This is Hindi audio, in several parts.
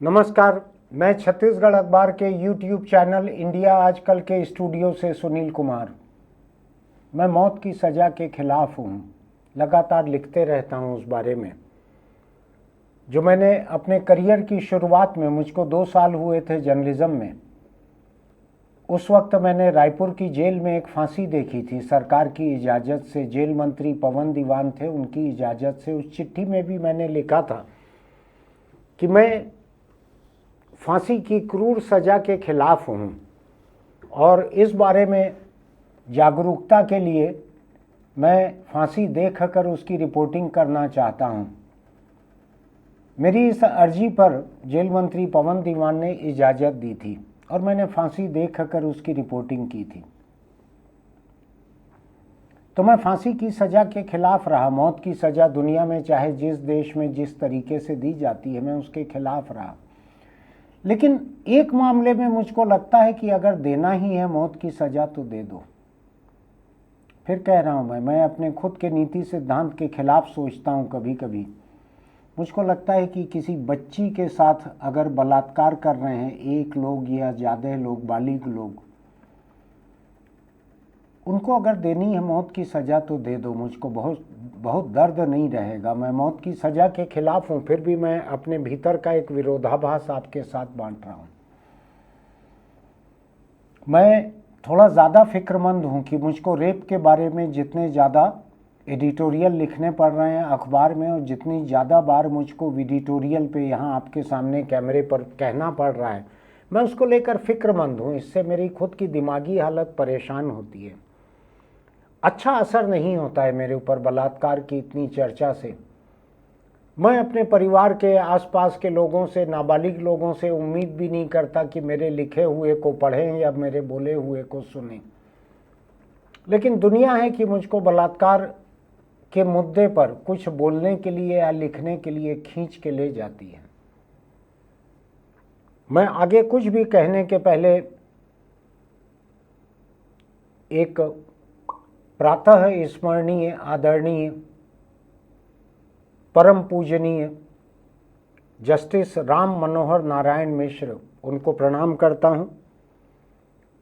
नमस्कार। मैं छत्तीसगढ़ अखबार के यूट्यूब चैनल इंडिया आजकल के स्टूडियो से सुनील कुमार। मैं मौत की सज़ा के खिलाफ हूँ। लगातार लिखते रहता हूँ उस बारे में। जो मैंने अपने करियर की शुरुआत में, मुझको 2 साल हुए थे जर्नलिज्म में, उस वक्त मैंने रायपुर की जेल में एक फांसी देखी थी सरकार की इजाज़त से। जेल मंत्री पवन दीवान थे, उनकी इजाज़त से। उस चिट्ठी में भी मैंने लिखा था कि मैं फांसी की क्रूर सज़ा के खिलाफ हूँ और इस बारे में जागरूकता के लिए मैं फांसी देखकर उसकी रिपोर्टिंग करना चाहता हूँ। मेरी इस अर्जी पर जेल मंत्री पवन दीवान ने इजाज़त दी थी और मैंने फांसी देखकर उसकी रिपोर्टिंग की थी। तो मैं फांसी की सज़ा के खिलाफ रहा। मौत की सज़ा दुनिया में चाहे जिस देश में जिस तरीके से दी जाती है, मैं उसके खिलाफ रहा। लेकिन एक मामले में मुझको लगता है कि अगर देना ही है मौत की सज़ा तो दे दो। फिर कह रहा हूँ, मैं अपने खुद के नीति सिद्धांत के खिलाफ सोचता हूँ। कभी कभी मुझको लगता है कि किसी बच्ची के साथ अगर बलात्कार कर रहे हैं एक लोग या ज़्यादा लोग, बालिग लोग, उनको अगर देनी है मौत की सज़ा तो दे दो। मुझको बहुत दर्द नहीं रहेगा। मैं मौत की सज़ा के खिलाफ हूँ, फिर भी मैं अपने भीतर का एक विरोधाभास आपके साथ बांट रहा हूँ। मैं थोड़ा ज़्यादा फिक्रमंद हूँ कि मुझको रेप के बारे में जितने ज़्यादा एडिटोरियल लिखने पड़ रहे हैं अखबार में, और जितनी ज़्यादा बार मुझको एडिटोरियल पे यहाँ आपके सामने कैमरे पर कहना पड़ रहा है, मैं उसको लेकर फिक्रमंद हूँ। इससे मेरी खुद की दिमागी हालत परेशान होती है। अच्छा असर नहीं होता है मेरे ऊपर बलात्कार की इतनी चर्चा से। मैं अपने परिवार के आसपास के लोगों से, नाबालिग लोगों से उम्मीद भी नहीं करता कि मेरे लिखे हुए को पढ़ें या मेरे बोले हुए को सुनें। लेकिन दुनिया है कि मुझको बलात्कार के मुद्दे पर कुछ बोलने के लिए या लिखने के लिए खींच के ले जाती है। मैं आगे कुछ भी कहने के पहले एक प्रातः स्मरणीय, आदरणीय, परम पूजनीय जस्टिस राम मनोहर नारायण मिश्र, उनको प्रणाम करता हूं।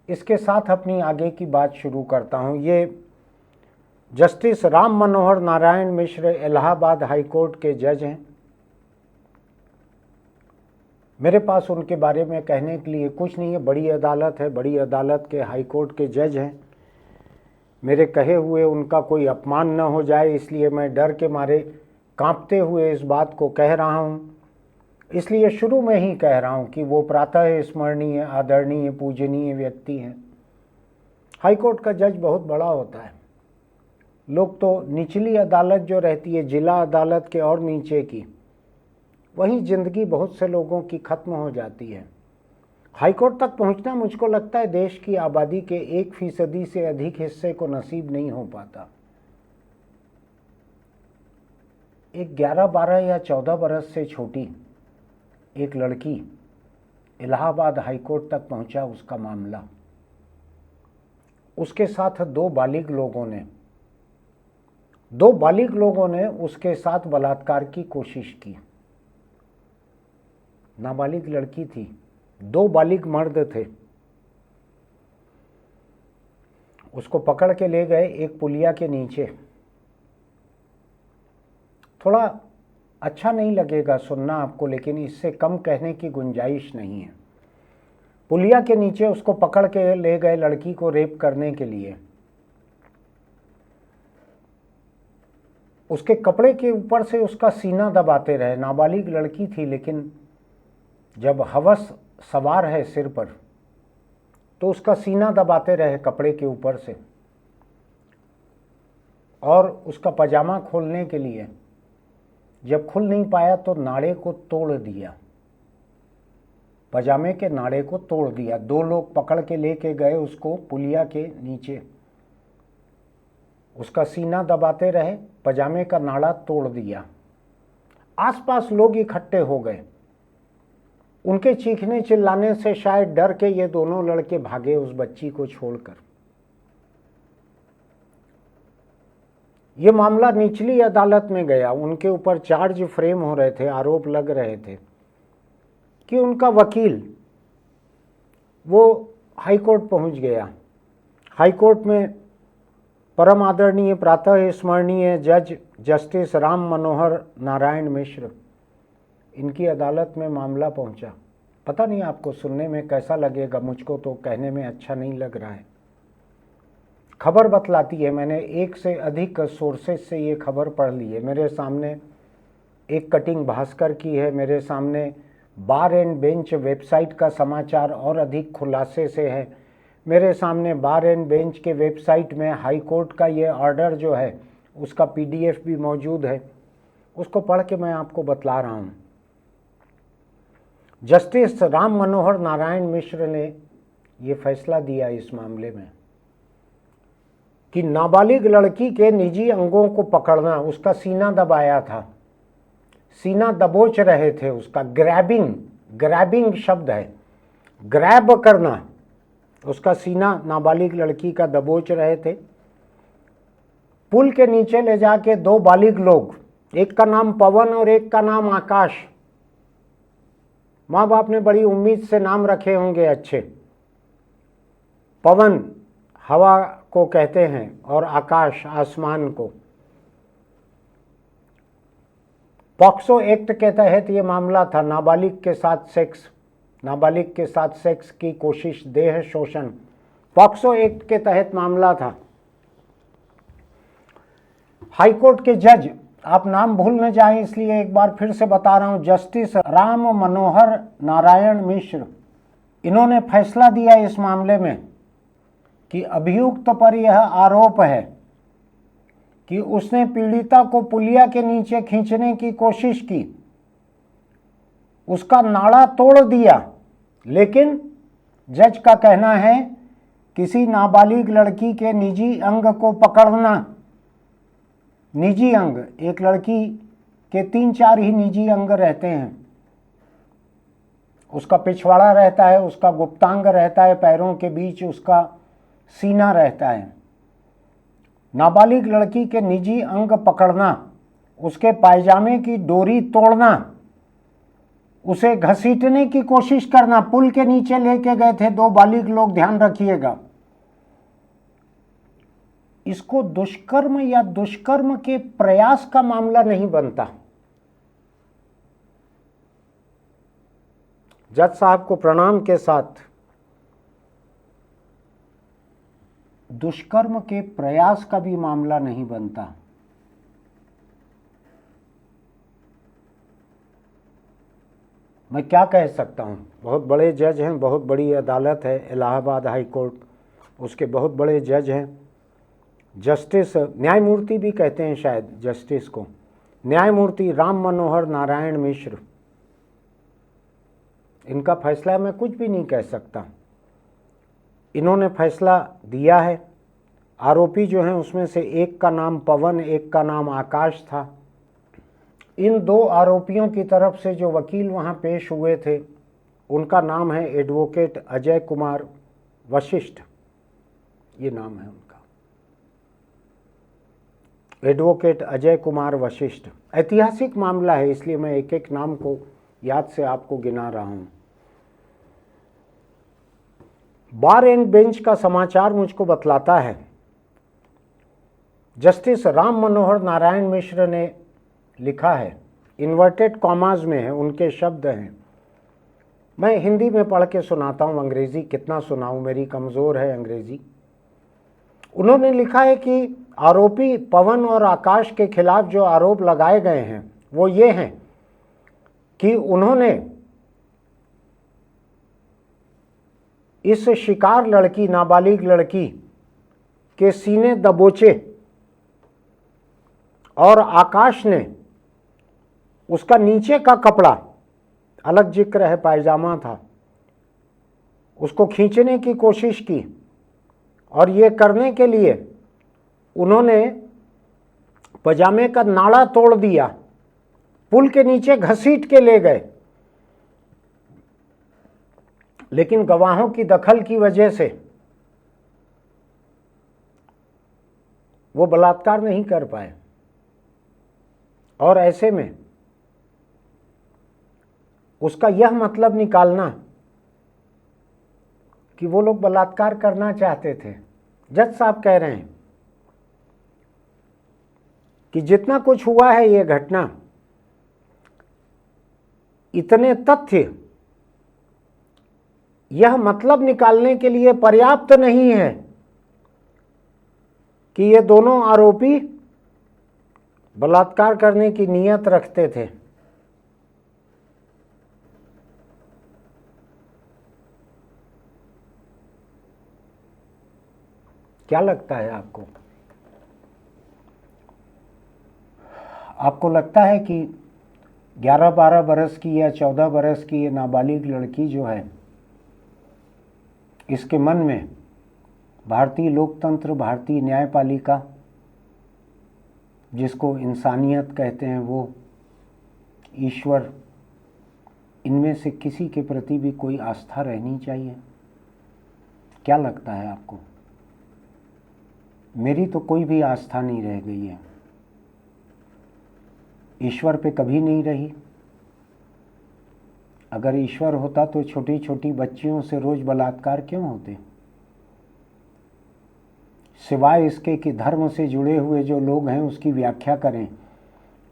इसके साथ अपनी आगे की बात शुरू करता हूं। ये justice Ram Manohar Narayan Mishra Allahabad high court के जज हैं। मेरे पास उनके बारे में कहने के लिए कुछ नहीं है। बड़ी अदालत है, बड़ी अदालत के हाई कोर्ट के जज हैं। मेरे कहे हुए उनका कोई अपमान न हो जाए, इसलिए मैं डर के मारे कांपते हुए इस बात को कह रहा हूँ। इसलिए शुरू में ही कह रहा हूँ कि वो प्रातः स्मरणीय, आदरणीय, पूजनीय व्यक्ति हैं। हाईकोर्ट का जज बहुत बड़ा होता है। लोग तो निचली अदालत जो रहती है, जिला अदालत के और नीचे की, वहीं ज़िंदगी बहुत से लोगों की ख़त्म हो जाती है। हाईकोर्ट तक पहुँचना मुझको लगता है देश की आबादी के 1% से अधिक हिस्से को नसीब नहीं हो पाता। एक 11, 12 या 14 बरस से छोटी एक लड़की इलाहाबाद हाईकोर्ट तक पहुंचा, उसका मामला। उसके साथ दो बालिग लोगों ने उसके साथ बलात्कार की कोशिश की। नाबालिग लड़की थी, 2 बालिग मर्द थे। उसको पकड़ के ले गए एक पुलिया के नीचे। थोड़ा अच्छा नहीं लगेगा सुनना आपको, लेकिन इससे कम कहने की गुंजाइश नहीं है। पुलिया के नीचे उसको पकड़ के ले गए लड़की को रेप करने के लिए। उसके कपड़े के ऊपर से उसका सीना दबाते रहे। नाबालिग लड़की थी, लेकिन जब हवस सवार है सिर पर तो उसका सीना दबाते रहे कपड़े के ऊपर से। और उसका पजामा खोलने के लिए जब खुल नहीं पाया तो नाड़े को तोड़ दिया, पजामे के नाड़े को तोड़ दिया। 2 लोग पकड़ के लेके गए उसको पुलिया के नीचे। उसका सीना दबाते रहे, पजामे का नाड़ा तोड़ दिया। आसपास लोग इकट्ठे हो गए। उनके चीखने चिल्लाने से शायद डर के ये दोनों लड़के भागे उस बच्ची को छोड़कर। ये मामला निचली अदालत में गया। उनके ऊपर चार्ज फ्रेम हो रहे थे, आरोप लग रहे थे कि उनका वकील वो हाई कोर्ट पहुंच गया। हाई कोर्ट में परम आदरणीय प्रातः स्मरणीय जज जस्टिस राम मनोहर नारायण मिश्र, इनकी अदालत में मामला पहुंचा। पता नहीं आपको सुनने में कैसा लगेगा, मुझको तो कहने में अच्छा नहीं लग रहा है। खबर बतलाती है, मैंने एक से अधिक सोर्सेज से ये खबर पढ़ ली है। मेरे सामने एक कटिंग भास्कर की है, मेरे सामने बार एंड बेंच वेबसाइट का समाचार और अधिक खुलासे से है, मेरे सामने बार एंड बेंच के वेबसाइट में हाई कोर्ट का ये ऑर्डर जो है उसका PDF भी मौजूद है। उसको पढ़ के मैं आपको बतला रहा हूँ। जस्टिस राम मनोहर नारायण मिश्र ने ये फैसला दिया इस मामले में कि नाबालिग लड़की के निजी अंगों को पकड़ना, उसका सीना दबाया था, सीना दबोच रहे थे, उसका ग्रैबिंग शब्द है, ग्रैब करना, उसका सीना नाबालिग लड़की का दबोच रहे थे। पुल के नीचे ले जाके दो बालिग लोग, एक का नाम पवन और एक का नाम आकाश, माँ बाप ने बड़ी उम्मीद से नाम रखे होंगे अच्छे। पवन हवा को कहते हैं और आकाश आसमान को। पॉक्सो एक्ट के तहत ये मामला था, नाबालिग के साथ सेक्स की कोशिश, देह शोषण, पॉक्सो एक्ट के तहत मामला था। हाई कोर्ट के जज, आप नाम भूल न जाएं इसलिए एक बार फिर से बता रहा हूं, जस्टिस राम मनोहर नारायण मिश्र, इन्होंने फैसला दिया इस मामले में कि अभियुक्त पर यह आरोप है कि उसने पीड़िता को पुलिया के नीचे खींचने की कोशिश की, उसका नाड़ा तोड़ दिया, लेकिन जज का कहना है किसी नाबालिग लड़की के निजी अंग को पकड़ना, निजी अंग, एक लड़की के 3-4 ही निजी अंग रहते हैं, उसका पिछवाड़ा रहता है, उसका गुप्तांग रहता है, पैरों के बीच उसका सीना रहता है। नाबालिग लड़की के निजी अंग पकड़ना, उसके पायजामे की डोरी तोड़ना, उसे घसीटने की कोशिश करना, पुल के नीचे लेके गए थे दो बालिग लोग, ध्यान रखिएगा, इसको दुष्कर्म या दुष्कर्म के प्रयास का मामला नहीं बनता। जज साहब को प्रणाम के साथ, दुष्कर्म के प्रयास का भी मामला नहीं बनता। मैं क्या कह सकता हूँ, बहुत बड़े जज हैं, बहुत बड़ी अदालत है इलाहाबाद हाई कोर्ट, उसके बहुत बड़े जज हैं, जस्टिस, न्यायमूर्ति भी कहते हैं शायद जस्टिस को, न्यायमूर्ति राम मनोहर नारायण मिश्र, इनका फैसला मैं कुछ भी नहीं कह सकता। इन्होंने फैसला दिया है। आरोपी जो हैं उसमें से एक का नाम पवन, एक का नाम आकाश था। इन दो आरोपियों की तरफ से जो वकील वहाँ पेश हुए थे उनका नाम है एडवोकेट अजय कुमार वशिष्ठ, ये नाम है उनका, एडवोकेट अजय कुमार वशिष्ठ। ऐतिहासिक मामला है इसलिए मैं एक एक नाम को याद से आपको गिना रहा हूँ। बार एंड बेंच का समाचार मुझको बतलाता है, जस्टिस राम मनोहर नारायण मिश्र ने लिखा है, इन्वर्टेड कॉमास में है, उनके शब्द हैं, मैं हिंदी में पढ़ के सुनाता हूँ, अंग्रेजी कितना सुनाऊँ, मेरी कमज़ोर है अंग्रेजी। उन्होंने लिखा है कि आरोपी पवन और आकाश के खिलाफ जो आरोप लगाए गए हैं वो ये हैं कि उन्होंने इस शिकार लड़की, नाबालिग लड़की के सीने दबोचे और आकाश ने उसका नीचे का कपड़ा, अलग जिक्र है पायजामा था, उसको खींचने की कोशिश की और ये करने के लिए उन्होंने पजामे का नाड़ा तोड़ दिया, पुल के नीचे घसीट के ले गए, लेकिन गवाहों की दखल की वजह से वो बलात्कार नहीं कर पाए और ऐसे में उसका यह मतलब निकालना कि वो लोग बलात्कार करना चाहते थे। जज साहब कह रहे हैं कि जितना कुछ हुआ है ये घटना, इतने तथ्य यह मतलब निकालने के लिए पर्याप्त नहीं है कि ये दोनों आरोपी बलात्कार करने की नीयत रखते थे। क्या लगता है आपको? आपको लगता है कि 11-12 बरस की या 14 बरस की ये नाबालिग लड़की जो है, इसके मन में भारतीय लोकतंत्र, भारतीय न्यायपालिका, जिसको इंसानियत कहते हैं, वो ईश्वर, इनमें से किसी के प्रति भी कोई आस्था रहनी चाहिए? क्या लगता है आपको? मेरी तो कोई भी आस्था नहीं रह गई है, ईश्वर पे कभी नहीं रही। अगर ईश्वर होता तो छोटी छोटी बच्चियों से रोज बलात्कार क्यों होते? सिवाय इसके कि धर्म से जुड़े हुए जो लोग हैं उसकी व्याख्या करें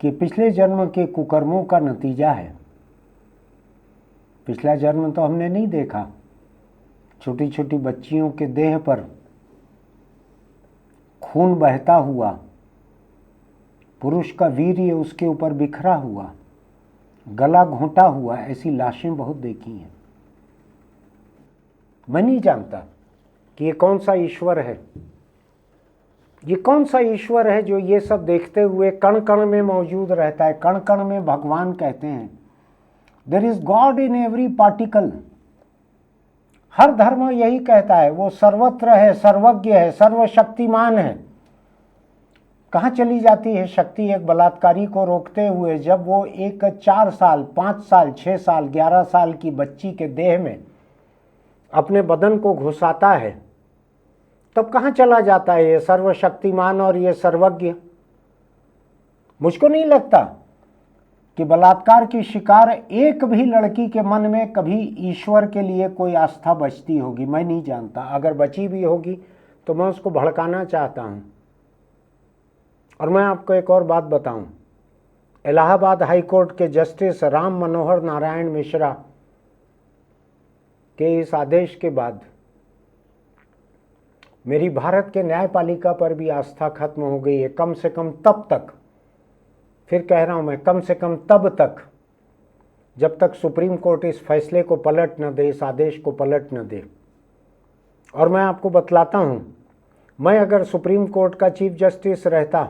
कि पिछले जन्म के कुकर्मों का नतीजा है। पिछला जन्म तो हमने नहीं देखा। छोटी छोटी बच्चियों के देह पर खून बहता हुआ, पुरुष का वीर्य उसके ऊपर बिखरा हुआ, गला घोंटा हुआ, ऐसी लाशें बहुत देखी हैं। मैं नहीं जानता कि ये कौन सा ईश्वर है, ये कौन सा ईश्वर है जो ये सब देखते हुए कण कण में मौजूद रहता है। कण कण में भगवान कहते हैं। There is God in every particle. हर धर्म यही कहता है, वो सर्वत्र है, सर्वज्ञ है, सर्वशक्तिमान है। कहाँ चली जाती है शक्ति एक बलात्कारी को रोकते हुए, जब वो एक 4 साल, 5 साल, 6 साल, 11 साल की बच्ची के देह में अपने बदन को घुसाता है, तब कहाँ चला जाता है ये सर्वशक्तिमान और ये सर्वज्ञ? मुझको नहीं लगता कि बलात्कार की शिकार एक भी लड़की के मन में कभी ईश्वर के लिए कोई आस्था बचती होगी। मैं नहीं जानता। अगर बची भी होगी तो मैं उसको भड़काना चाहता हूँ। और मैं आपको एक और बात बताऊं, इलाहाबाद हाई कोर्ट के जस्टिस राम मनोहर नारायण मिश्रा के इस आदेश के बाद मेरी भारत के न्यायपालिका पर भी आस्था खत्म हो गई है। कम से कम तब तक, फिर कह रहा हूं मैं, कम से कम तब तक जब तक सुप्रीम कोर्ट इस फैसले को पलट न दे, इस आदेश को पलट न दे। और मैं आपको बतलाता हूं, मैं अगर सुप्रीम कोर्ट का चीफ जस्टिस रहता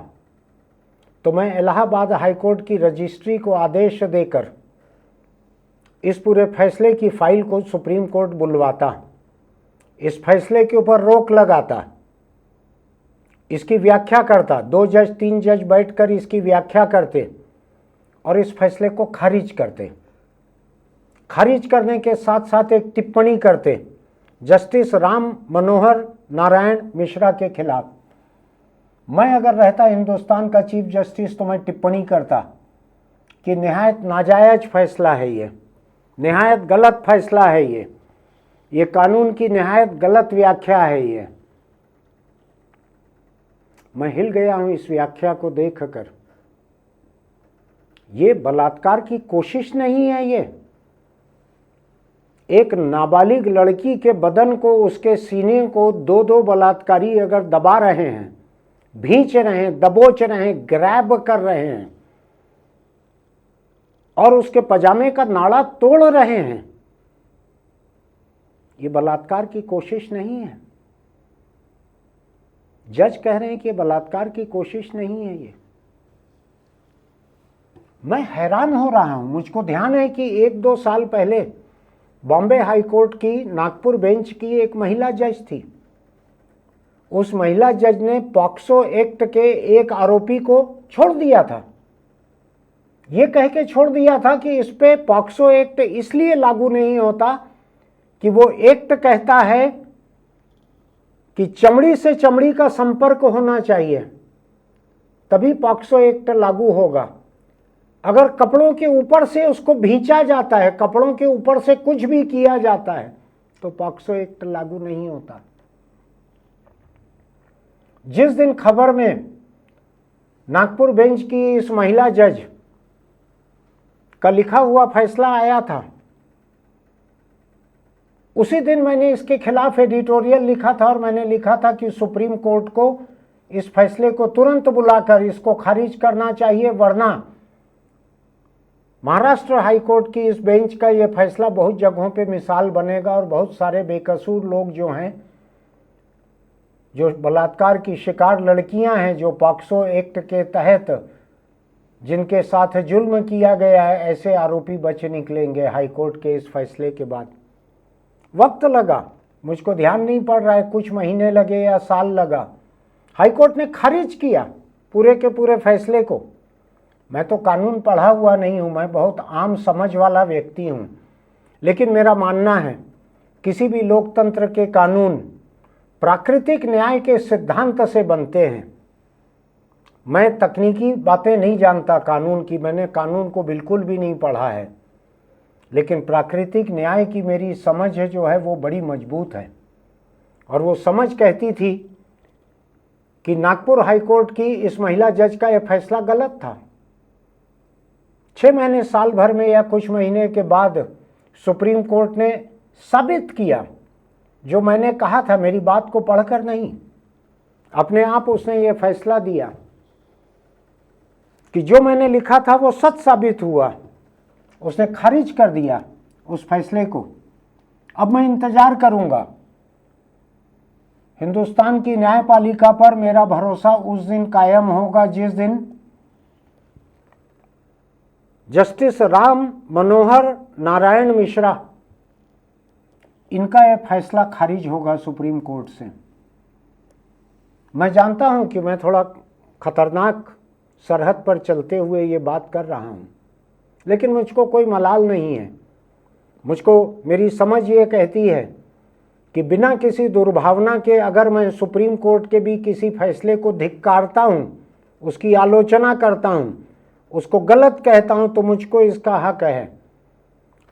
तो मैं इलाहाबाद हाई कोर्ट की रजिस्ट्री को आदेश देकर इस पूरे फैसले की फाइल को सुप्रीम कोर्ट बुलवाता, इस फैसले के ऊपर रोक लगाता, इसकी व्याख्या करता। 2 जज 3 जज बैठकर इसकी व्याख्या करते और इस फैसले को खारिज करते। खारिज करने के साथ साथ एक टिप्पणी करते जस्टिस राम मनोहर नारायण मिश्रा के खिलाफ। मैं अगर रहता हिंदुस्तान का चीफ जस्टिस तो मैं टिप्पणी करता कि निहायत नाजायज फैसला है, ये निहायत गलत फैसला है, ये कानून की निहायत गलत व्याख्या है। ये मैं हिल गया हूं इस व्याख्या को देखकर। ये बलात्कार की कोशिश नहीं है। ये एक नाबालिग लड़की के बदन को, उसके सीने को 2-2 बलात्कारी अगर दबा रहे हैं, भींच रहे हैं, दबोच रहे हैं, ग्रैब कर रहे हैं और उसके पजामे का नाड़ा तोड़ रहे हैं, ये बलात्कार की कोशिश नहीं है। जज कह रहे हैं कि ये बलात्कार की कोशिश नहीं है। ये मैं हैरान हो रहा हूं। मुझको ध्यान है कि 1-2 साल पहले बॉम्बे हाई कोर्ट की नागपुर बेंच की एक महिला जज थी। उस महिला जज ने पॉक्सो एक्ट के एक आरोपी को छोड़ दिया था। ये कह के छोड़ दिया था कि इस पे पॉक्सो एक्ट इसलिए लागू नहीं होता कि वो एक्ट कहता है कि चमड़ी से चमड़ी का संपर्क होना चाहिए, तभी पॉक्सो एक्ट लागू होगा। अगर कपड़ों के ऊपर से उसको भींचा जाता है, कपड़ों के ऊपर से कुछ भी किया जाता है, तो पॉक्सो एक्ट लागू नहीं होता। जिस दिन खबर में नागपुर बेंच की इस महिला जज का लिखा हुआ फैसला आया था, उसी दिन मैंने इसके खिलाफ एडिटोरियल लिखा था और मैंने लिखा था कि सुप्रीम कोर्ट को इस फैसले को तुरंत बुलाकर इसको खारिज करना चाहिए, वरना महाराष्ट्र हाईकोर्ट की इस बेंच का यह फैसला बहुत जगहों पे मिसाल बनेगा और बहुत सारे बेकसूर लोग जो हैं, जो बलात्कार की शिकार लड़कियां हैं, जो पॉक्सो एक्ट के तहत जिनके साथ जुल्म किया गया है, ऐसे आरोपी बच निकलेंगे हाईकोर्ट के इस फैसले के बाद। वक्त लगा, मुझको ध्यान नहीं पड़ रहा है, कुछ महीने लगे या साल लगा। हाईकोर्ट ने खारिज किया पूरे के पूरे फैसले को। मैं तो कानून पढ़ा हुआ नहीं हूं, मैं बहुत आम समझ वाला व्यक्ति हूं, लेकिन मेरा मानना है किसी भी लोकतंत्र के कानून प्राकृतिक न्याय के सिद्धांत से बनते हैं। मैं तकनीकी बातें नहीं जानता कानून की, मैंने कानून को बिल्कुल भी नहीं पढ़ा है, लेकिन प्राकृतिक न्याय की मेरी समझ है जो है वो बड़ी मजबूत है। और वो समझ कहती थी कि नागपुर हाईकोर्ट की इस महिला जज का यह फैसला गलत था। 6 महीने, साल भर में या कुछ महीने के बाद सुप्रीम कोर्ट ने साबित किया जो मैंने कहा था, मेरी बात को पढ़कर नहीं, अपने आप उसने ये फैसला दिया कि जो मैंने लिखा था वो सच साबित हुआ। उसने खारिज कर दिया उस फैसले को। अब मैं इंतजार करूंगा। हिंदुस्तान की न्यायपालिका पर मेरा भरोसा उस दिन कायम होगा जिस दिन जस्टिस राम मनोहर नारायण मिश्रा, इनका यह फैसला खारिज होगा सुप्रीम कोर्ट से। मैं जानता हूं कि मैं थोड़ा खतरनाक सरहद पर चलते हुए ये बात कर रहा हूं, लेकिन मुझको कोई मलाल नहीं है। मुझको मेरी समझ ये कहती है कि बिना किसी दुर्भावना के अगर मैं सुप्रीम कोर्ट के भी किसी फैसले को धिक्कारता हूँ, उसकी आलोचना करता हूँ, उसको गलत कहता हूँ, तो मुझको इसका हक है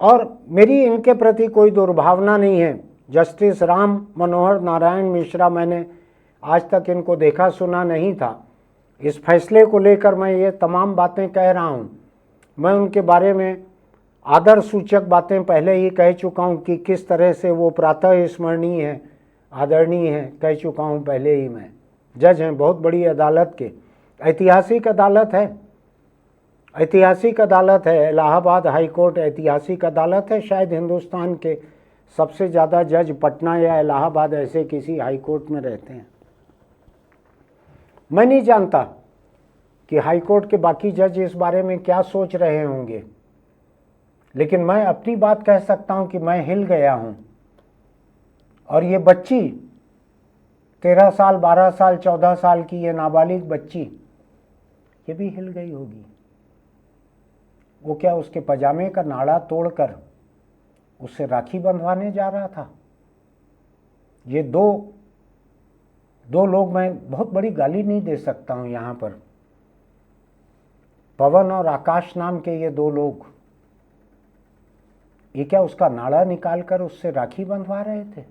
और मेरी इनके प्रति कोई दुर्भावना नहीं है। जस्टिस राम मनोहर नारायण मिश्रा, मैंने आज तक इनको देखा सुना नहीं था। इस फैसले को लेकर मैं ये तमाम बातें कह रहा हूँ। मैं उनके बारे में आदर सूचक बातें पहले ही कह चुका हूँ कि किस तरह से वो प्रातः स्मरणीय है, आदरणीय है, कह चुका हूँ पहले ही। मैं जज हैं बहुत बड़ी अदालत के, ऐतिहासिक अदालत है, ऐतिहासिक अदालत है। इलाहाबाद हाई कोर्ट ऐतिहासिक अदालत है। शायद हिंदुस्तान के सबसे ज़्यादा जज पटना या इलाहाबाद ऐसे किसी हाई कोर्ट में रहते हैं। मैं नहीं जानता कि हाई कोर्ट के बाकी जज इस बारे में क्या सोच रहे होंगे, लेकिन मैं अपनी बात कह सकता हूं कि मैं हिल गया हूं। और ये बच्ची 13 साल, 12 साल, 14 साल की ये नाबालिग बच्ची, ये भी हिल गई होगी। वो क्या उसके पजामे का नाड़ा तोड़कर उससे राखी बंधवाने जा रहा था? ये दो लोग, मैं बहुत बड़ी गाली नहीं दे सकता हूं यहां पर, पवन और आकाश नाम के ये 2 लोग, ये क्या उसका नाड़ा निकालकर उससे राखी बंधवा रहे थे?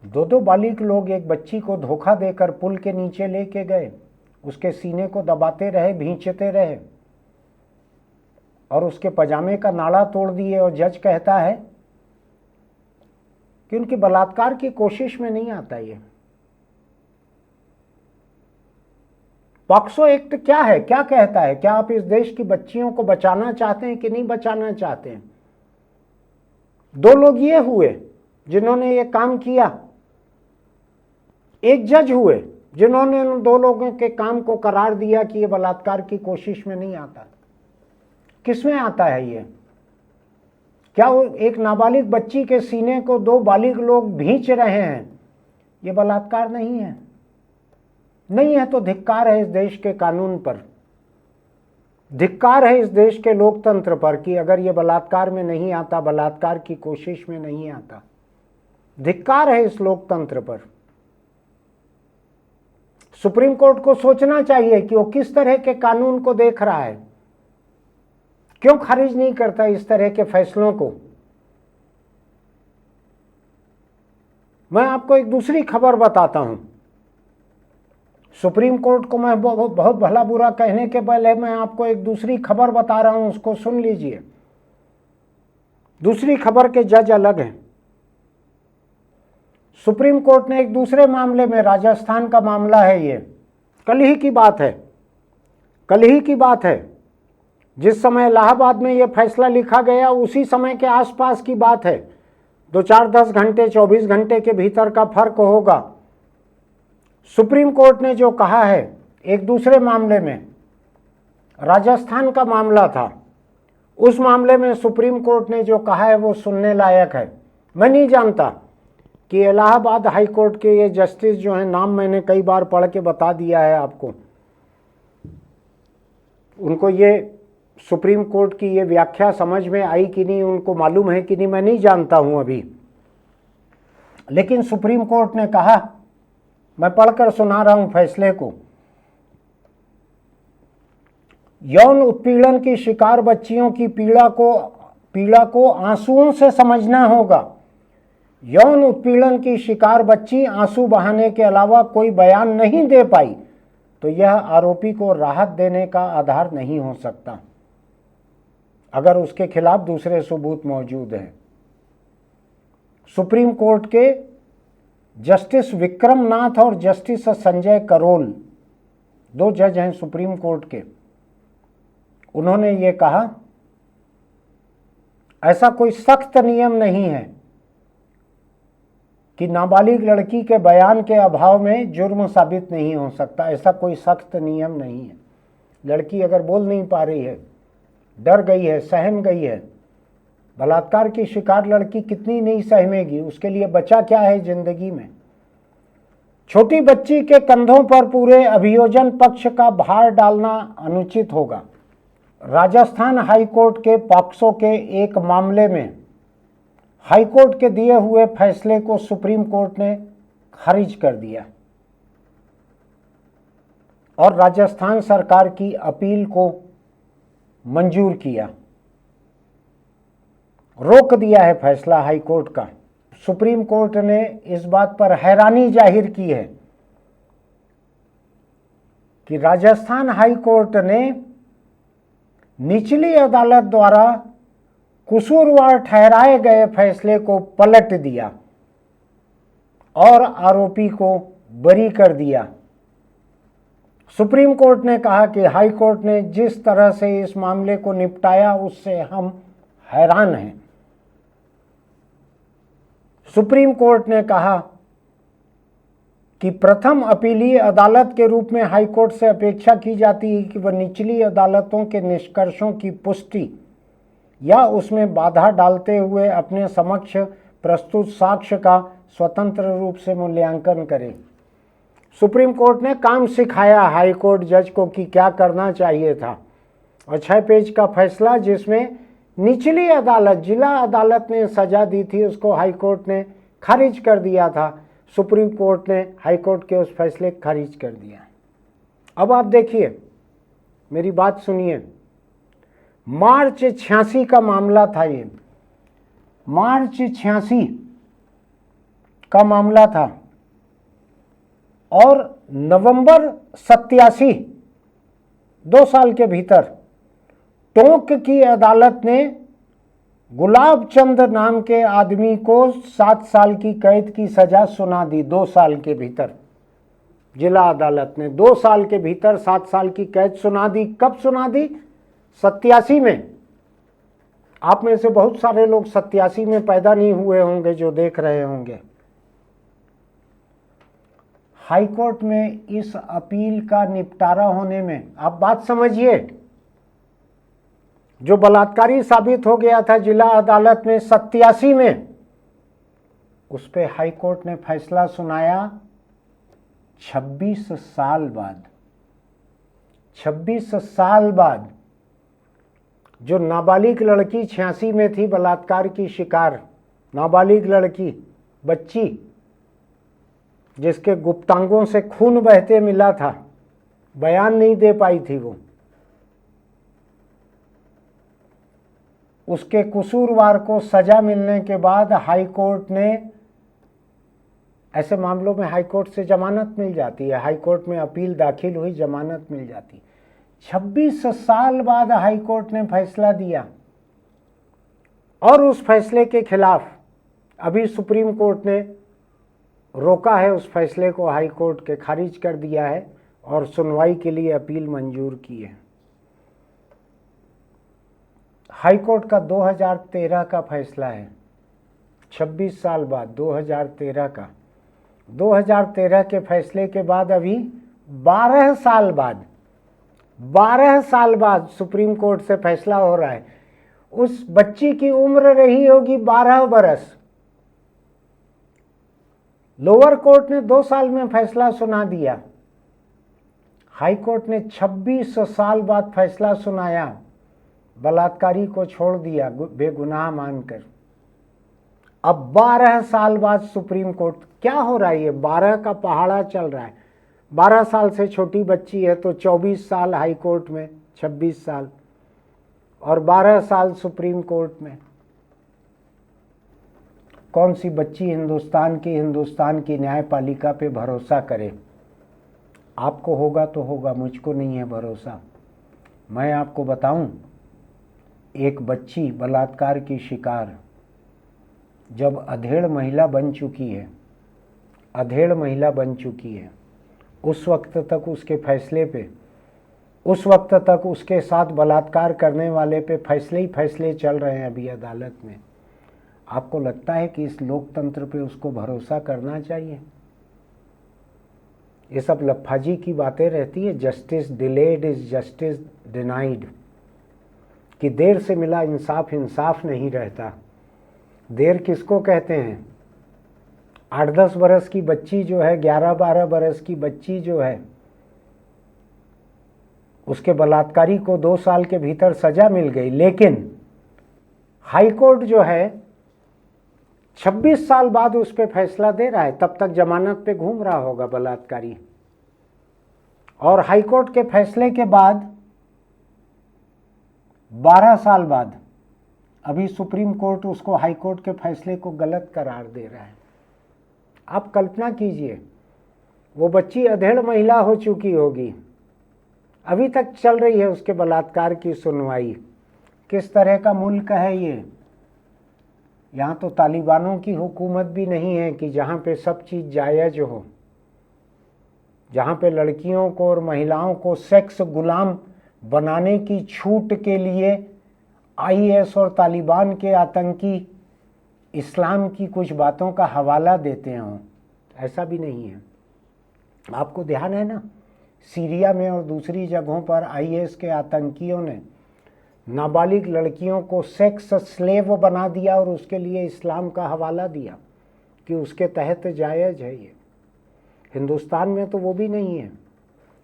2 बालिग लोग एक बच्ची को धोखा देकर पुल के नीचे लेके गए, उसके सीने को दबाते रहे, भींचते रहे और उसके पजामे का नाड़ा तोड़ दिए। और जज कहता है कि उनकी बलात्कार की कोशिश में नहीं आता ये। पॉक्सो एक्ट क्या है, क्या कहता है? क्या आप इस देश की बच्चियों को बचाना चाहते हैं कि नहीं बचाना चाहते हैं? 2 लोग ये हुए जिन्होंने ये काम किया, एक जज हुए जिन्होंने उन 2 लोगों के काम को करार दिया कि ये बलात्कार की कोशिश में नहीं आता। किसमें आता है ये? क्या वो एक नाबालिग बच्ची के सीने को 2 बालिग लोग भींच रहे हैं, ये बलात्कार नहीं है? नहीं है तो धिक्कार है इस देश के कानून पर, धिक्कार है इस देश के लोकतंत्र पर कि अगर ये बलात्कार में नहीं आता, बलात्कार की कोशिश में नहीं आता। धिक्कार है इस लोकतंत्र पर। सुप्रीम कोर्ट को सोचना चाहिए कि वो किस तरह के कानून को देख रहा है, क्यों खारिज नहीं करता इस तरह के फैसलों को। मैं आपको एक दूसरी खबर बताता हूं। सुप्रीम कोर्ट को मैं बहुत भला बुरा कहने के पहले मैं आपको एक दूसरी खबर बता रहा हूं, उसको सुन लीजिए। दूसरी खबर के जज अलग हैं। सुप्रीम कोर्ट ने एक दूसरे मामले में, राजस्थान का मामला है, ये कल ही की बात है, कल ही की बात है। जिस समय इलाहाबाद में ये फैसला लिखा गया उसी समय के आसपास की बात है। 2-4-10 घंटे 24 घंटे के भीतर का फर्क होगा। सुप्रीम कोर्ट ने जो कहा है एक दूसरे मामले में, राजस्थान का मामला था, उस मामले में सुप्रीम कोर्ट ने जो कहा है वो सुनने लायक है। मैं नहीं जानता कि इलाहाबाद हाई कोर्ट के ये जस्टिस जो हैं, नाम मैंने कई बार पढ़ के बता दिया है आपको, उनको ये सुप्रीम कोर्ट की ये व्याख्या समझ में आई कि नहीं, उनको मालूम है कि नहीं, मैं नहीं जानता हूं अभी। लेकिन सुप्रीम कोर्ट ने कहा, मैं पढ़कर सुना रहा हूं फैसले को। यौन उत्पीड़न की शिकार बच्चियों की पीड़ा को आंसुओं से समझना होगा। यौन उत्पीड़न की शिकार बच्ची आंसू बहाने के अलावा कोई बयान नहीं दे पाई तो यह आरोपी को राहत देने का आधार नहीं हो सकता, अगर उसके खिलाफ दूसरे सबूत मौजूद हैं। सुप्रीम कोर्ट के जस्टिस विक्रम नाथ और जस्टिस संजय करोल, 2 जज हैं सुप्रीम कोर्ट के, उन्होंने ये कहा, ऐसा कोई सख्त नियम नहीं है कि नाबालिग लड़की के बयान के अभाव में जुर्म साबित नहीं हो सकता। ऐसा कोई सख्त नियम नहीं है। लड़की अगर बोल नहीं पा रही है, डर गई है, सहम गई है, बलात्कार की शिकार लड़की कितनी नहीं सहमेगी, उसके लिए बचा क्या है जिंदगी में। छोटी बच्ची के कंधों पर पूरे अभियोजन पक्ष का भार डालना अनुचित होगा। राजस्थान हाईकोर्ट के पॉक्सो के एक मामले में हाईकोर्ट के दिए हुए फैसले को सुप्रीम कोर्ट ने खारिज कर दिया और राजस्थान सरकार की अपील को मंजूर किया, रोक दिया है फैसला हाईकोर्ट का। सुप्रीम कोर्ट ने इस बात पर हैरानी जाहिर की है कि राजस्थान हाईकोर्ट ने निचली अदालत द्वारा कसूरवार ठहराए गए फैसले को पलट दिया और आरोपी को बरी कर दिया। सुप्रीम कोर्ट ने कहा कि हाई कोर्ट ने जिस तरह से इस मामले को निपटाया उससे हम हैरान हैं। सुप्रीम कोर्ट ने कहा कि प्रथम अपीलीय अदालत के रूप में हाई कोर्ट से अपेक्षा की जाती है कि वह निचली अदालतों के निष्कर्षों की पुष्टि या उसमें बाधा डालते हुए अपने समक्ष प्रस्तुत साक्ष्य का स्वतंत्र रूप से मूल्यांकन करे। सुप्रीम कोर्ट ने काम सिखाया हाई कोर्ट जज को कि क्या करना चाहिए था, और 6 पेज का फैसला जिसमें निचली अदालत, जिला अदालत ने सजा दी थी, उसको हाई कोर्ट ने खारिज कर दिया था। सुप्रीम कोर्ट ने हाई कोर्ट के उस फैसले खारिज कर दिया। अब आप देखिए, मेरी बात सुनिए। मार्च 86 का मामला था ये, मार्च 86 का मामला था और नवंबर 87, 2 साल के भीतर टोंक की अदालत ने गुलाब चंद नाम के आदमी को 7 साल की कैद की सजा सुना दी। 2 साल के भीतर जिला अदालत ने 2 साल के भीतर 7 साल की कैद सुना दी। कब सुना दी? 87 में। आप में से बहुत सारे लोग 87 में पैदा नहीं हुए होंगे जो देख रहे होंगे। हाईकोर्ट में इस अपील का निपटारा होने में, आप बात समझिए, जो बलात्कारी साबित हो गया था जिला अदालत में 87 में, उस पे हाईकोर्ट ने फैसला सुनाया 26 साल बाद। 26 साल बाद जो नाबालिग लड़की 86 में थी, बलात्कार की शिकार नाबालिग लड़की, बच्ची, जिसके गुप्तांगों से खून बहते मिला था, बयान नहीं दे पाई थी वो, उसके कसूरवार को सजा मिलने के बाद हाई कोर्ट ने, ऐसे मामलों में हाई कोर्ट से जमानत मिल जाती है, हाई कोर्ट में अपील दाखिल हुई, जमानत मिल जाती। 26 साल बाद हाई कोर्ट ने फैसला दिया और उस फैसले के खिलाफ अभी सुप्रीम कोर्ट ने रोका है, उस फैसले को हाई कोर्ट के खारिज कर दिया है और सुनवाई के लिए अपील मंजूर की है। हाई कोर्ट का 2013 का फैसला है, 26 साल बाद 2013 का। 2013 के फैसले के बाद अभी 12 साल बाद सुप्रीम कोर्ट से फैसला हो रहा है। उस बच्ची की उम्र रही होगी 12 बरस। लोअर कोर्ट ने 2 साल में फैसला सुना दिया, हाई कोर्ट ने 26 साल बाद फैसला सुनाया, बलात्कारी को छोड़ दिया बेगुनाह मानकर। अब 12 साल बाद सुप्रीम कोर्ट, क्या हो रहा है ये? 12 का पहाड़ा चल रहा है। 12 साल से छोटी बच्ची है तो 24 साल हाई कोर्ट में, 26 साल और 12 साल सुप्रीम कोर्ट में। कौन सी बच्ची हिंदुस्तान की न्यायपालिका पे भरोसा करे? आपको होगा तो होगा, मुझको नहीं है भरोसा। मैं आपको बताऊं, एक बच्ची बलात्कार की शिकार जब अधेड़ महिला बन चुकी है, उस वक्त तक उसके फैसले पे, उस वक्त तक उसके साथ बलात्कार करने वाले पे फैसले ही फैसले चल रहे हैं अभी अदालत में। आपको लगता है कि इस लोकतंत्र पे उसको भरोसा करना चाहिए? ये सब लफाजी की बातें रहती है, justice delayed is justice denied, कि देर से मिला इंसाफ इंसाफ नहीं रहता। देर किसको कहते हैं? 8-10 बरस की बच्ची जो है, 11-12 बरस की बच्ची जो है, उसके बलात्कारी को 2 साल के भीतर सजा मिल गई, लेकिन हाई कोर्ट जो है 26 साल बाद उस पर फैसला दे रहा है। तब तक जमानत पे घूम रहा होगा बलात्कारी। और हाई कोर्ट के फैसले के बाद 12 साल बाद अभी सुप्रीम कोर्ट उसको हाई कोर्ट के फैसले को गलत करार दे रहा है। आप कल्पना कीजिए, वो बच्ची अधेड़ महिला हो चुकी होगी, अभी तक चल रही है उसके बलात्कार की सुनवाई। किस तरह का मुल्क है ये? यहाँ तो तालिबानों की हुकूमत भी नहीं है कि जहाँ पे सब चीज़ जायज़ हो, जहाँ पे लड़कियों को और महिलाओं को सेक्स गुलाम बनाने की छूट के लिए आईएस और तालिबान के आतंकी इस्लाम की कुछ बातों का हवाला देते हों, ऐसा भी नहीं है। आपको ध्यान है ना, सीरिया में और दूसरी जगहों पर आईएस के आतंकियों ने नाबालिग लड़कियों को सेक्स स्लेव बना दिया और उसके लिए इस्लाम का हवाला दिया कि उसके तहत जायज़ है ये। हिंदुस्तान में तो वो भी नहीं है।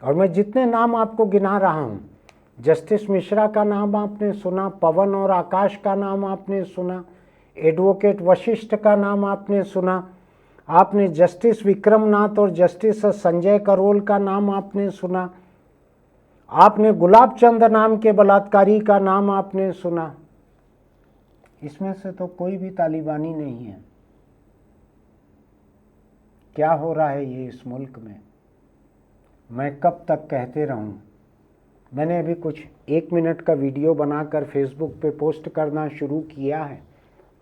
और मैं जितने नाम आपको गिना रहा हूँ, जस्टिस मिश्रा का नाम आपने सुना, पवन और आकाश का नाम आपने सुना, एडवोकेट वशिष्ठ का नाम आपने सुना, आपने जस्टिस विक्रमनाथ और जस्टिस संजय करोल का नाम आपने सुना, आपने गुलाब चंद नाम के बलात्कारी का नाम आपने सुना। इसमें से तो कोई भी तालिबानी नहीं है। क्या हो रहा है ये इस मुल्क में? मैं कब तक कहते रहूं? मैंने अभी कुछ 1 मिनट का वीडियो बनाकर फेसबुक पे पोस्ट करना शुरू किया है।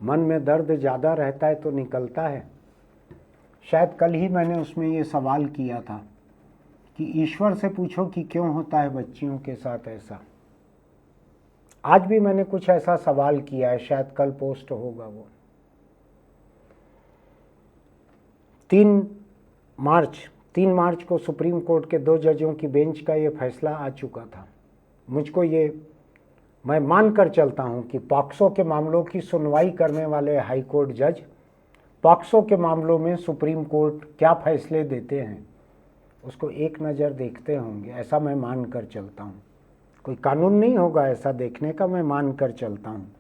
मन में दर्द ज़्यादा रहता है तो निकलता है। शायद कल ही मैंने उसमें ये सवाल किया था कि ईश्वर से पूछो कि क्यों होता है बच्चियों के साथ ऐसा। आज भी मैंने कुछ ऐसा सवाल किया है, शायद कल पोस्ट होगा वो। 3 मार्च को सुप्रीम कोर्ट के 2 जजों की बेंच का ये फैसला आ चुका था। मुझको ये, मैं मानकर चलता हूँ कि पॉक्सो के मामलों की सुनवाई करने वाले हाई कोर्ट जज पॉक्सो के मामलों में सुप्रीम कोर्ट क्या फैसले देते हैं उसको एक नज़र देखते होंगे, ऐसा मैं मान कर चलता हूँ। कोई कानून नहीं होगा ऐसा देखने का, मैं मान कर चलता हूँ।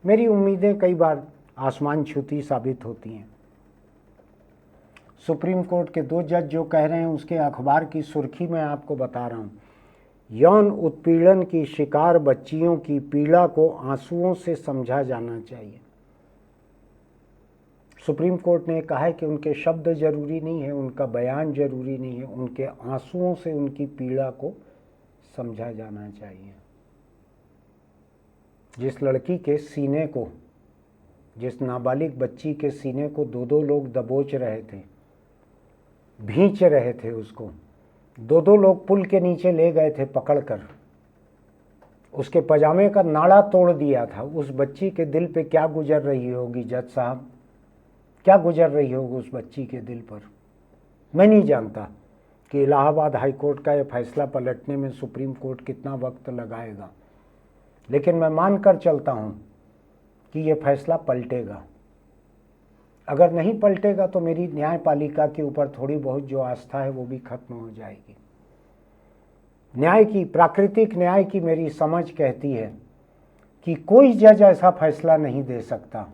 मेरी उम्मीदें कई बार आसमान छूती साबित होती हैं। सुप्रीम कोर्ट के 2 जज जो कह रहे हैं उसके अखबार की सुर्खी मैं आपको बता रहा हूँ। यौन उत्पीड़न की शिकार बच्चियों की पीड़ा को आंसुओं से समझा जाना चाहिए। सुप्रीम कोर्ट ने कहा है कि उनके शब्द जरूरी नहीं है, उनका बयान जरूरी नहीं है, उनके आंसुओं से उनकी पीड़ा को समझा जाना चाहिए। जिस लड़की के सीने को, जिस नाबालिग बच्ची के सीने को 2-2 लोग दबोच रहे थे, भींच रहे थे, उसको 2-2 लोग पुल के नीचे ले गए थे पकड़कर, उसके पजामे का नाड़ा तोड़ दिया था। उस बच्ची के दिल पे क्या गुजर रही होगी जज साहब, क्या गुजर रही होगी उस बच्ची के दिल पर। मैं नहीं जानता कि इलाहाबाद हाई कोर्ट का यह फैसला पलटने में सुप्रीम कोर्ट कितना वक्त लगाएगा, लेकिन मैं मानकर चलता हूँ कि यह फैसला पलटेगा। अगर नहीं पलटेगा तो मेरी न्यायपालिका के ऊपर थोड़ी बहुत जो आस्था है वो भी खत्म हो जाएगी। न्याय की, प्राकृतिक न्याय की मेरी समझ कहती है कि कोई जज ऐसा फैसला नहीं दे सकता,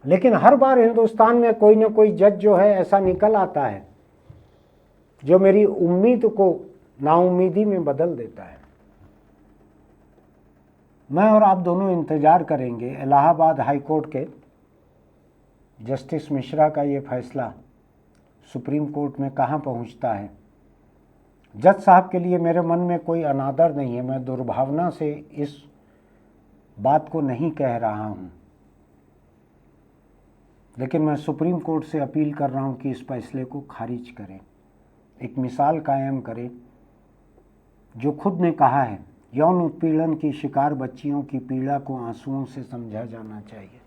लेकिन हर बार हिंदुस्तान में कोई ना कोई जज जो है ऐसा निकल आता है जो मेरी उम्मीद को नाउम्मीदी में बदल देता है। मैं और आप दोनों इंतजार करेंगे इलाहाबाद हाई कोर्ट के जस्टिस मिश्रा का ये फैसला सुप्रीम कोर्ट में कहाँ पहुँचता है। जज साहब के लिए मेरे मन में कोई अनादर नहीं है, मैं दुर्भावना से इस बात को नहीं कह रहा हूँ, लेकिन मैं सुप्रीम कोर्ट से अपील कर रहा हूँ कि इस फैसले को खारिज करें, एक मिसाल कायम करें। जो खुद ने कहा है यौन उत्पीड़न की शिकार बच्चियों की पीड़ा को आंसुओं से समझा जाना चाहिए।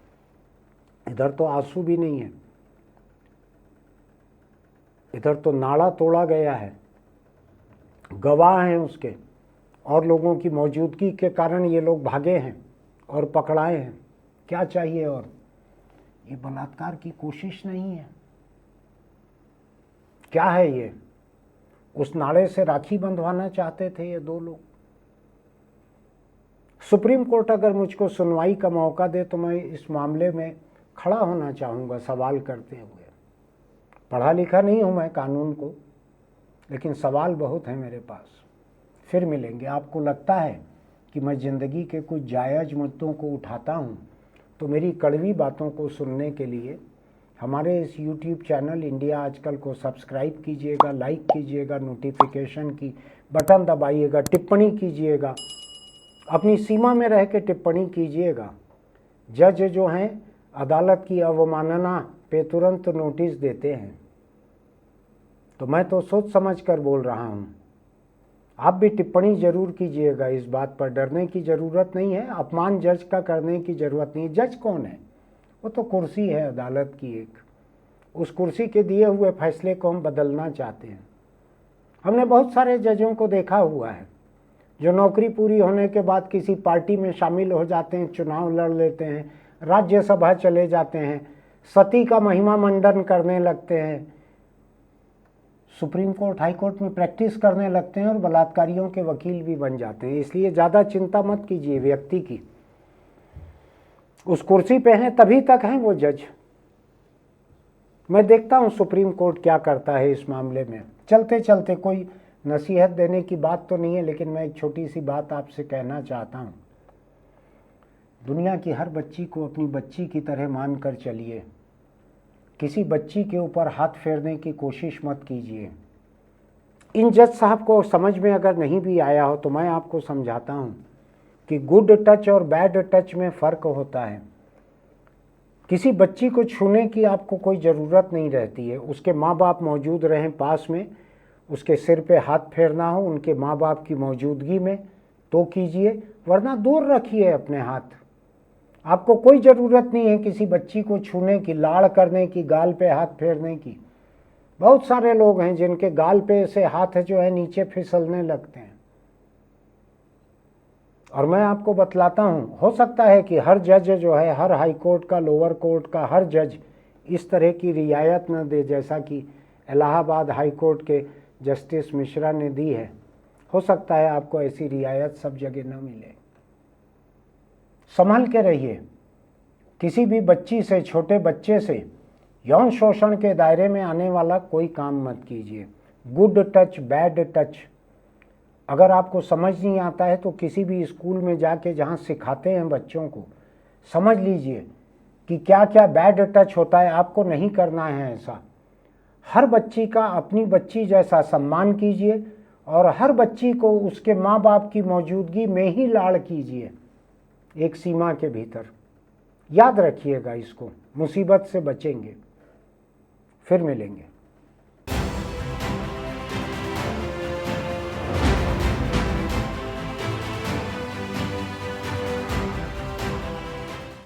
इधर तो आंसू भी नहीं है, इधर तो नाड़ा तोड़ा गया है, गवाह हैं उसके, और लोगों की मौजूदगी के कारण ये लोग भागे हैं और पकड़ाए हैं। क्या चाहिए और? ये बलात्कार की कोशिश नहीं है। क्या है ये? उस नाड़े से राखी बंधवाना चाहते थे ये 2 लोग। सुप्रीम कोर्ट अगर मुझको सुनवाई का मौका दे तो मैं इस मामले में खड़ा होना चाहूँगा सवाल करते हुए। पढ़ा लिखा नहीं हूँ मैं कानून को, लेकिन सवाल बहुत हैं मेरे पास। फिर मिलेंगे। आपको लगता है कि मैं ज़िंदगी के कुछ जायज़ मुद्दों को उठाता हूँ तो मेरी कड़वी बातों को सुनने के लिए हमारे इस YouTube चैनल इंडिया आजकल को सब्सक्राइब कीजिएगा, लाइक कीजिएगा, नोटिफिकेशन की बटन दबाइएगा, टिप्पणी कीजिएगा, अपनी सीमा में रह के टिप्पणी कीजिएगा। जज जो हैं अदालत की अवमानना पे तुरंत नोटिस देते हैं, तो मैं तो सोच समझ कर बोल रहा हूँ। आप भी टिप्पणी जरूर कीजिएगा, इस बात पर डरने की ज़रूरत नहीं है, अपमान जज का करने की ज़रूरत नहीं। जज कौन है? वो तो कुर्सी है अदालत की एक। उस कुर्सी के दिए हुए फैसले को हम बदलना चाहते हैं। हमने बहुत सारे जजों को देखा हुआ है जो नौकरी पूरी होने के बाद किसी पार्टी में शामिल हो जाते हैं, चुनाव लड़ लेते हैं, राज्यसभा चले जाते हैं, सती का महिमा मंडन करने लगते हैं, सुप्रीम कोर्ट हाई कोर्ट में प्रैक्टिस करने लगते हैं और बलात्कारियों के वकील भी बन जाते हैं। इसलिए ज़्यादा चिंता मत कीजिए व्यक्ति की। उस कुर्सी पे हैं तभी तक हैं वो जज। मैं देखता हूँ सुप्रीम कोर्ट क्या करता है इस मामले में। चलते चलते कोई नसीहत देने की बात तो नहीं है, लेकिन मैं एक छोटी सी बात आपसे कहना चाहता हूँ। दुनिया की हर बच्ची को अपनी बच्ची की तरह मान कर चलिए। किसी बच्ची के ऊपर हाथ फेरने की कोशिश मत कीजिए। इन जज साहब को समझ में अगर नहीं भी आया हो तो मैं आपको समझाता हूँ कि गुड टच और बैड टच में फ़र्क होता है। किसी बच्ची को छूने की आपको कोई ज़रूरत नहीं रहती है। उसके माँ बाप मौजूद रहें पास में, उसके सिर पे हाथ फेरना हो उनके माँ बाप की मौजूदगी में तो कीजिए, वरना दूर रखिए अपने हाथ। आपको कोई ज़रूरत नहीं है किसी बच्ची को छूने की, लाड़ करने की, गाल पे हाथ फेरने की। बहुत सारे लोग हैं जिनके गाल पे से हाथ जो है नीचे फिसलने लगते हैं। और मैं आपको बतलाता हूँ, हो सकता है कि हर जज जो है, हर हाई कोर्ट का, लोअर कोर्ट का हर जज इस तरह की रियायत न दे जैसा कि इलाहाबाद हाई कोर्ट के जस्टिस मिश्रा ने दी है। हो सकता है आपको ऐसी रियायत सब जगह न मिले। संभल के रहिए। किसी भी बच्ची से, छोटे बच्चे से यौन शोषण के दायरे में आने वाला कोई काम मत कीजिए। गुड टच बैड टच अगर आपको समझ नहीं आता है तो किसी भी स्कूल में जाके जहाँ सिखाते हैं बच्चों को, समझ लीजिए कि क्या क्या बैड टच होता है। आपको नहीं करना है ऐसा। हर बच्ची का अपनी बच्ची जैसा सम्मान कीजिए और हर बच्ची को उसके माँ बाप की मौजूदगी में ही लाड़ कीजिए, एक सीमा के भीतर। याद रखिएगा इसको, मुसीबत से बचेंगे। फिर मिलेंगे।